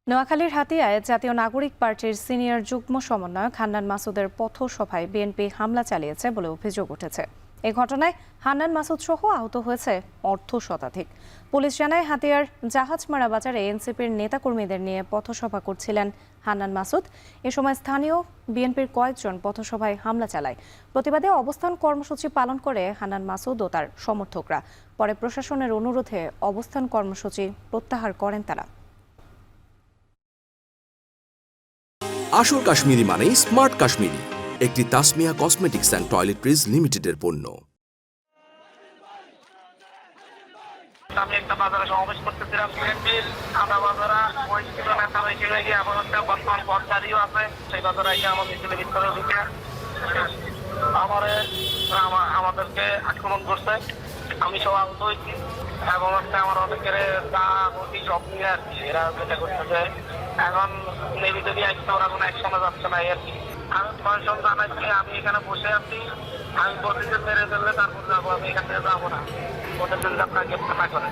নোয়াখালীর হাতিয়ায় জাতীয় নাগরিক পার্টির সিনিয়র যুগ্ম সমন্বয়ক হান্নান মাসুদের পথসভায় বিএনপি হামলা চালিয়েছে বলে অভিযোগ উঠেছে। এই ঘটনায় হান্নান মাসুদ সহ আহত হয়েছে অর্ধ শতাধিক। পুলিশ জানায়, হাতিয়ার জাহাজমারা বাজারে এনসিপির নেতাকর্মীদের নিয়ে পথসভা করছিলেন হান্নান মাসুদ। এ সময় স্থানীয় বিএনপির কয়েকজন পথসভায় হামলা চালায়। প্রতিবাদে অবস্থান কর্মসূচি পালন করে হান্নান মাসুদ ও তার সমর্থকরা। পরে প্রশাসনের অনুরোধে অবস্থান কর্মসূচি প্রত্যাহার করেন তারা। আসল কাশ্মীরি মানেই স্মার্ট কাশ্মীরি, একটি তাসমিয়া কসমেটিক্স অ্যান্ড টয়লেট্রিজ লিমিটেডের পণ্য। আমি একটা বাজারে সমাবেশ করতেছিলাম, বিএনপির আধা বাজারা ওই ছিল নেতা হিসেবে গিয়ে এখন একটা বর্তমান পথচারীও আছে, সেই বাজারে গিয়ে আমার মিছিলের ভিতরে ঢুকে আমাদেরকে আক্রমণ করছে। আমি সব আহত হয়েছি এবং আমার অনেকের দা বটি সব নিয়ে আর কি এরা যেটা করতেছে। এখন নেবি যদি আসতে ওরা কোনো একসঙ্গে যাচ্ছে না আর কি। আমি প্রশাসন জানাচ্ছি আমি এখানে বসে আছি, আমি বলছি যে মেরে ফেললে তারপর যাবো, আমি এখান থেকে যাবো না, ওদের যদি আপনারা গ্রেপ্তার না করেন।